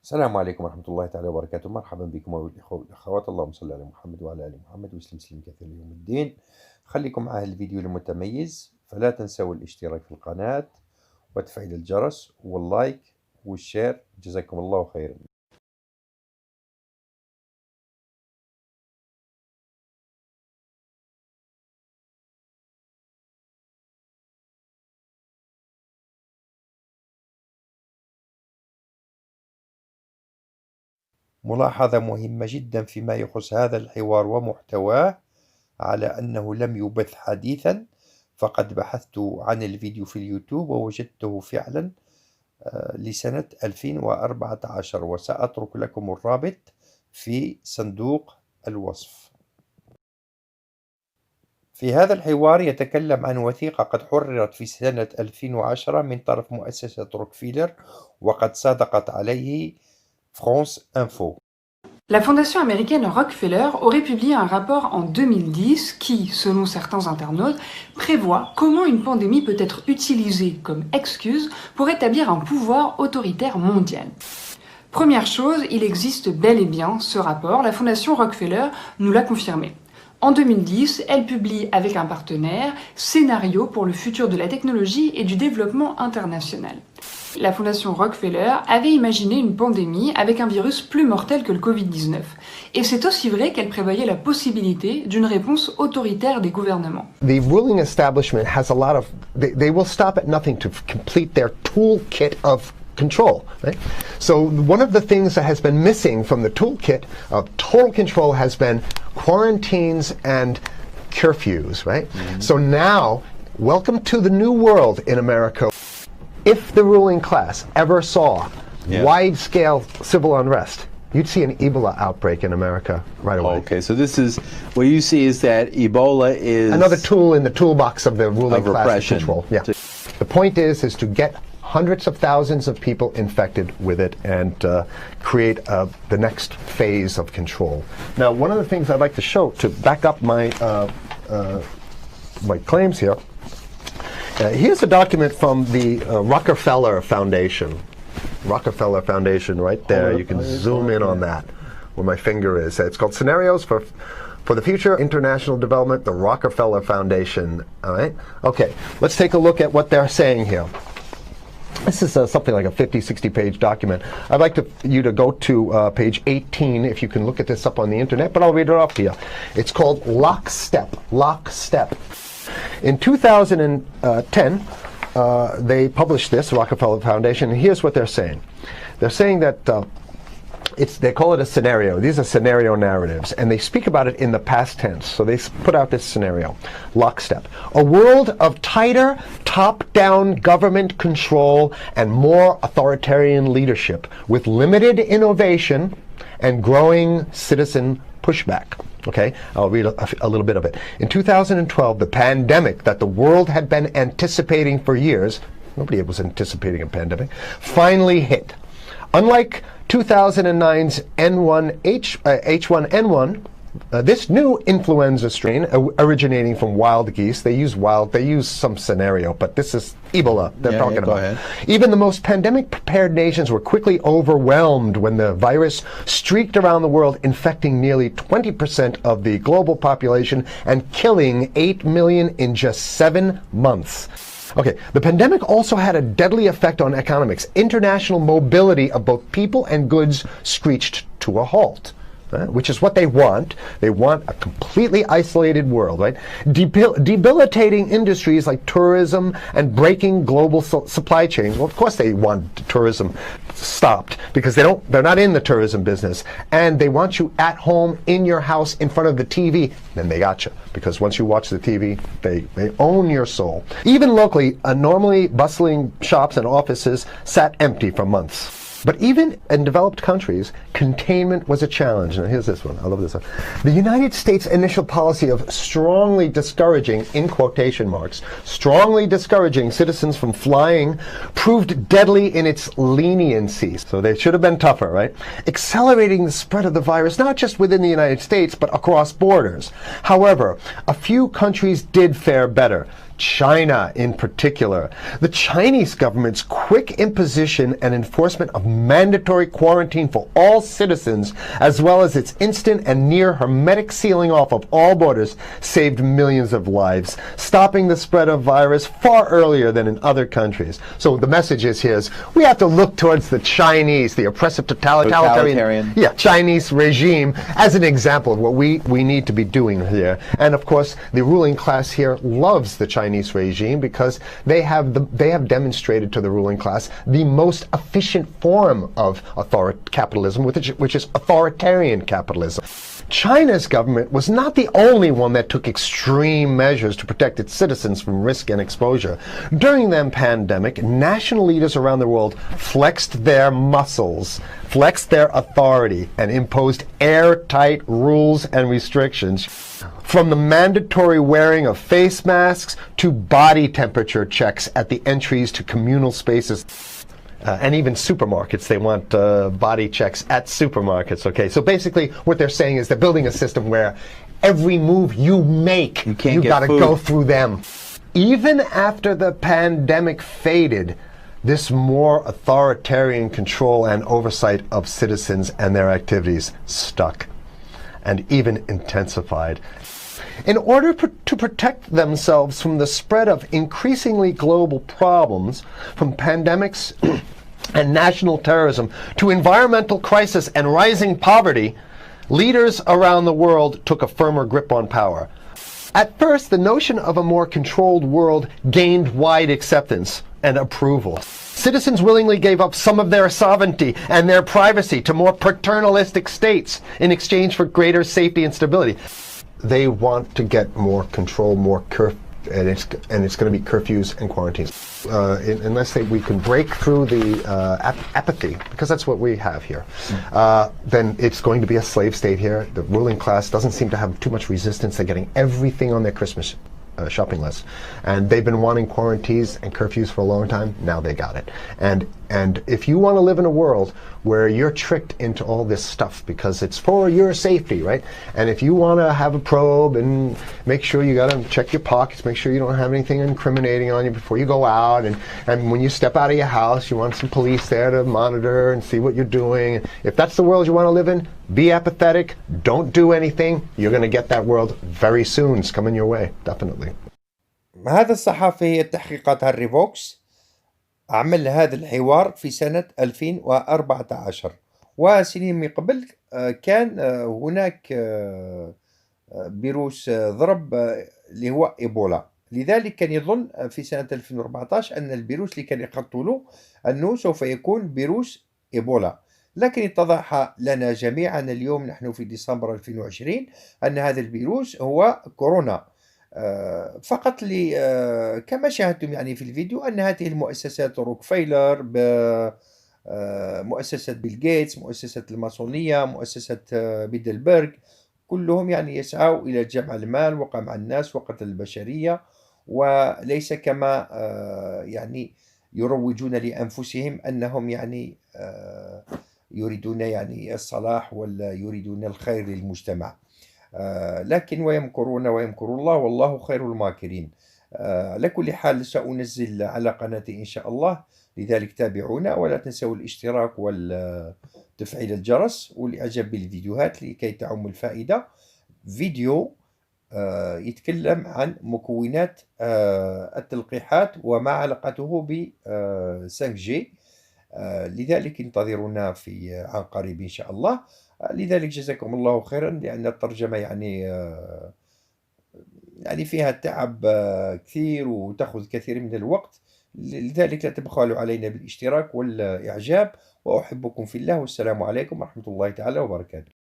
السلام عليكم ورحمة الله تعالى وبركاته. مرحبا بكم أيها الإخوة والأخوات. اللهم صل على محمد وعلى آل محمد وسلم تسليما كثيرا يوم الدين. خليكم مع الفيديو المتميز، فلا تنسوا الاشتراك في القناة وتفعيل الجرس واللايك والشير. جزاكم الله خيرا. ملاحظة مهمة جدا فيما يخص هذا الحوار ومحتواه، على أنه لم يبث حديثا، فقد بحثت عن الفيديو في اليوتيوب ووجدته فعلا لسنة 2014، وسأترك لكم الرابط في صندوق الوصف. في هذا الحوار يتكلم عن وثيقة قد حررت في سنة 2010 من طرف مؤسسة روكفيلر، وقد صادقت عليه France Info. La fondation américaine Rockfeller aurait publié un rapport en 2010 qui, selon certains internautes, prévoit comment une pandémie peut être utilisée comme excuse pour établir un pouvoir autoritaire mondial. Première chose, il existe bel et bien ce rapport, la fondation Rockfeller nous l'a confirmé. En 2010, elle publie avec un partenaire Scénario pour le futur de la technologie et du développement international. La fondation Rockfeller avait imaginé une pandémie avec un virus plus mortel que le Covid-19. Et c'est aussi vrai qu'elle prévoyait la possibilité d'une réponse autoritaire des gouvernements. The ruling establishment has a lot of, they will stop at nothing to complete their toolkit of control, right? So one of the things that has been missing from the toolkit of total control has been quarantines and curfews, right? Mm-hmm. So now, welcome to the new world in America. If the ruling class ever saw wide-scale civil unrest, you'd see an Ebola outbreak in America right away. Okay, so this is, what you see is that Ebola is another tool in the toolbox of the ruling class repression. control. Yeah. The point is to get hundreds of thousands of people infected with it and create the next phase of control. Now, one of the things I'd like to show to back up my my claims here. Here's a document from the Rockefellер Foundation. Rockefellер Foundation, right there. You can zoom in on that, where my finger is. It's called Scenarios for the Future International Development, the Rockefellер Foundation. All right. Okay. Let's take a look at what they're saying here. This is something like a 50, 60-page document. I'd like you to go to page 18, if you can look at this up on the internet, but I'll read it off to you. It's called Lockstep. Lockstep. In 2010, they published this, Rockefellер Foundation, and here's what they're saying. They're saying that they call it a scenario. These are scenario narratives, and they speak about it in the past tense. So they put out this scenario, Lockstep. A world of tighter, top-down government control and more authoritarian leadership with limited innovation and growing citizen pushback. Okay, I'll read a little bit of it. In 2012, the pandemic that the world had been anticipating for years, nobody was anticipating a pandemic, finally hit. Unlike 2009's H1N1, this new influenza strain originating from wild geese, they use some scenario, but this is Ebola they're talking about. Ahead. Even the most pandemic-prepared nations were quickly overwhelmed when the virus streaked around the world, infecting nearly 20% of the global population and killing 8 million in just 7 months. Okay, the pandemic also had a deadly effect on economics. International mobility of both people and goods screeched to a halt. Which is what they want. They want a completely isolated world, right? Debilitating industries like tourism and breaking global supply chains. Well, of course they want tourism stopped because they're not in the tourism business, and they want you at home in your house in front of the TV. Then they got you, because once you watch the TV, they own your soul. Even locally, normally bustling shops and offices sat empty for months. But even in developed countries, containment was a challenge. Now here's this one. I love this one. The United States' initial policy of strongly discouraging, in quotation marks, strongly discouraging citizens from flying proved deadly in its leniency. So they should have been tougher, right? Accelerating the spread of the virus, not just within the United States, but across borders. However, a few countries did fare better. China in particular. The Chinese government's quick imposition and enforcement of mandatory quarantine for all citizens, as well as its instant and near hermetic sealing off of all borders, saved millions of lives, stopping the spread of virus far earlier than in other countries. So the message is here is we have to look towards the Chinese, the oppressive totalitarian. Chinese regime as an example of what we need to be doing here. And of course, the ruling class here loves the Chinese regime because they have demonstrated to the ruling class the most efficient form of capitalism, which is authoritarian capitalism. China's government was not the only one that took extreme measures to protect its citizens from risk and exposure. During the pandemic, national leaders around the world flexed their muscles, flexed their authority, and imposed airtight rules and restrictions. From the mandatory wearing of face masks to body temperature checks at the entries to communal spaces. And even supermarkets, they want body checks at supermarkets, okay? So basically what they're saying is they're building a system where every move you make, you gotta go through them. Even after the pandemic faded, this more authoritarian control and oversight of citizens and their activities stuck and even intensified. In order to protect themselves from the spread of increasingly global problems, from pandemics and national terrorism to environmental crisis and rising poverty, leaders around the world took a firmer grip on power. At first, the notion of a more controlled world gained wide acceptance and approval. Citizens willingly gave up some of their sovereignty and their privacy to more paternalistic states in exchange for greater safety and stability. They want to get more control, more and it's going to be curfews and quarantines. Unless we can break through the apathy, because that's what we have here, then it's going to be a slave state here. The ruling class doesn't seem to have too much resistance. They're getting everything on their Christmas shopping list, and they've been wanting quarantines and curfews for a long time. Now they got it. And if you want to live in a world where you're tricked into all this stuff because it's for your safety, right? And if you want to have a probe and make sure you got to check your pockets, make sure you don't have anything incriminating on you before you go out, and when you step out of your house, you want some police there to monitor and see what you're doing. If that's the world you want to live in, be apathetic, don't do anything. You're going to get that world very soon. It's coming your way, definitely. هذا الصحفي التحقيقات هالريفوكس عمل هذا الحوار في سنة 2014، وسنين من قبل كان هناك فيروس ضرب اللي هو إيبولا. لذلك كان يظن في سنة 2014 أن الفيروس اللي كان يخططوا له أنه سوف يكون فيروس إيبولا، لكن اتضح لنا جميعا اليوم نحن في ديسمبر 2020 أن هذا الفيروس هو كورونا. فقط كما شاهدتم يعني في الفيديو أن هذه المؤسسات روكفيلر، مؤسسة بيل جيتس، مؤسسة الماسونية، مؤسسة بالدليل، كلهم يعني يسعوا إلى جمع المال وقمع الناس وقتل البشرية، وليس كما يعني يروجون لأنفسهم أنهم يعني يريدون يعني الصلاح ولا يريدون الخير للمجتمع. لكن ويمكرون ويمكر الله والله خير الماكرين. على كل حال سأنزل على قناتي إن شاء الله، لذلك تابعونا ولا تنسوا الاشتراك وتفعيل الجرس والإعجاب بالفيديوهات لكي تعم الفائدة. فيديو يتكلم عن مكونات التلقيحات وما علاقته ب 5G، لذلك انتظرونا عن قريب إن شاء الله. لذلك جزاكم الله خيرا، لأن الترجمة يعني فيها تعب كثير وتأخذ كثير من الوقت، لذلك لا تبخلوا علينا بالاشتراك والإعجاب، وأحبكم في الله، والسلام عليكم ورحمة الله تعالى وبركاته.